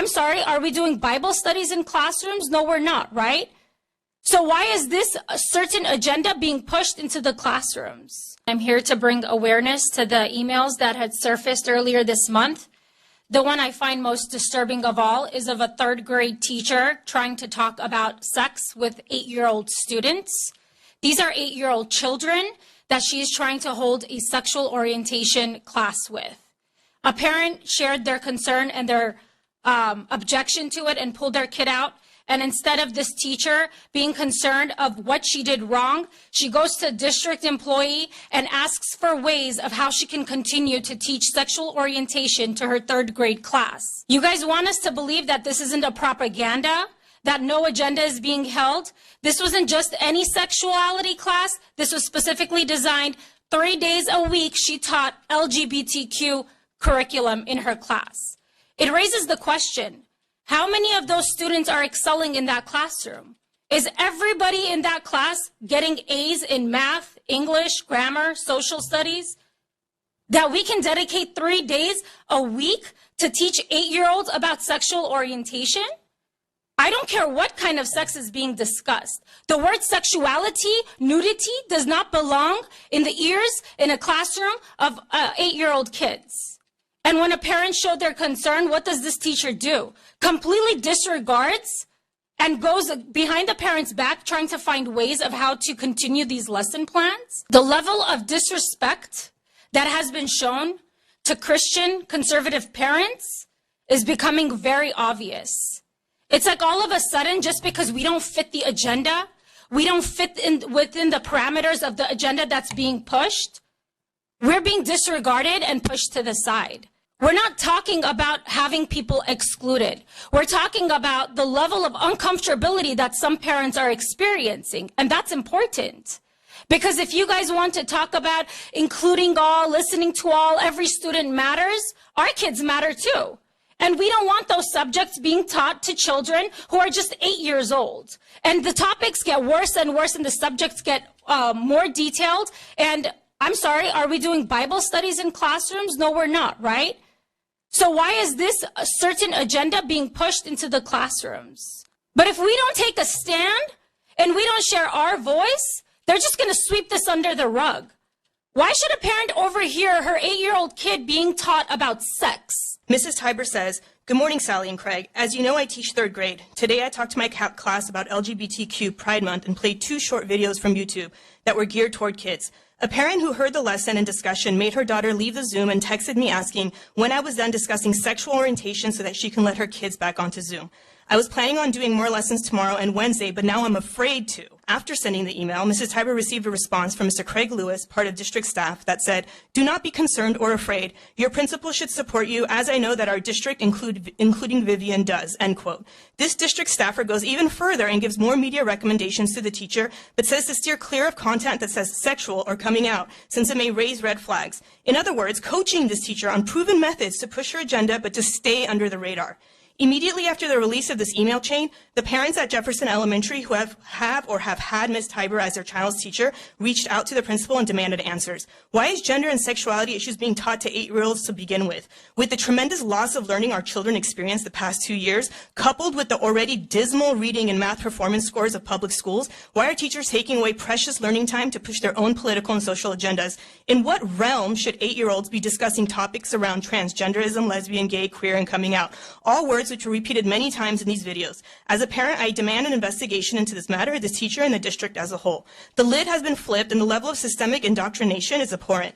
I'm sorry, are we doing Bible studies in classrooms? No, we're not, right? So why is this a certain agenda being pushed into the classrooms? I'm here to bring awareness to the emails that had surfaced earlier this month. The one I find most disturbing of all is of a third grade teacher trying to talk about sex with 8-year-old students. These are 8-year-old children that she is trying to hold a sexual orientation class with. A parent shared their concern and their objection to it and pulled their kid out. And instead of this teacher being concerned of what she did wrong, she goes to a district employee and asks for ways of how she can continue to teach sexual orientation to her third grade class. You guys want us to believe that this isn't a propaganda, that no agenda is being held? This wasn't just any sexuality class. This was specifically designed 3 days a week. She taught LGBTQ curriculum in her class. It raises the question, how many of those students are excelling in that classroom? Is everybody in that class getting A's in math, English, grammar, social studies? That we can dedicate 3 days a week to teach 8-year-olds about sexual orientation? I don't care what kind of sex is being discussed. The word sexuality, nudity, does not belong in the ears in a classroom of 8-year-old kids. And when a parent showed their concern, what does this teacher do? Completely disregards and goes behind the parent's back trying to find ways of how to continue these lesson plans. The level of disrespect that has been shown to Christian conservative parents is becoming very obvious. It's like all of a sudden, just because we don't fit the agenda, we don't fit within the parameters of the agenda that's being pushed, we're being disregarded and pushed to the side. We're not talking about having people excluded. We're talking about the level of uncomfortability that some parents are experiencing, and that's important. Because if you guys want to talk about including all, listening to all, every student matters, our kids matter too. And we don't want those subjects being taught to children who are just 8 years old. And the topics get worse and worse and the subjects get more detailed. And I'm sorry, are we doing Bible studies in classrooms? No, we're not, right? So why is this a certain agenda being pushed into the classrooms? But if we don't take a stand and we don't share our voice, they're just going to sweep this under the rug. Why should a parent overhear her 8-year-old kid being taught about sex? Mrs. Tiber says, "Good morning, Sally and Craig. As you know, I teach third grade. Today I talked to my class about LGBTQ Pride Month and played 2 short videos from YouTube that were geared toward kids. A parent who heard the lesson and discussion made her daughter leave the Zoom and texted me asking when I was done discussing sexual orientation so that she can let her kids back onto Zoom. I was planning on doing more lessons tomorrow and Wednesday, but now I'm afraid to." After sending the email, Mrs. Tiber received a response from Mr. Craig Lewis, part of district staff, that said, "Do not be concerned or afraid. Your principal should support you, as I know that our district, including Vivian, does," end quote. This district staffer goes even further and gives more media recommendations to the teacher, but says to steer clear of content that says sexual or coming out, since it may raise red flags. In other words, coaching this teacher on proven methods to push her agenda, but to stay under the radar. Immediately after the release of this email chain, the parents at Jefferson Elementary who have had Ms. Tiber as their child's teacher reached out to the principal and demanded answers. Why is gender and sexuality issues being taught to 8-year-olds to begin with? With the tremendous loss of learning our children experienced the past 2 years, coupled with the already dismal reading and math performance scores of public schools, why are teachers taking away precious learning time to push their own political and social agendas? In what realm should 8-year-olds be discussing topics around transgenderism, lesbian, gay, queer, and coming out? All words which were repeated many times in these videos. As a parent, I demand an investigation into this matter, the teacher, and the district as a whole. The lid has been flipped, and the level of systemic indoctrination is abhorrent.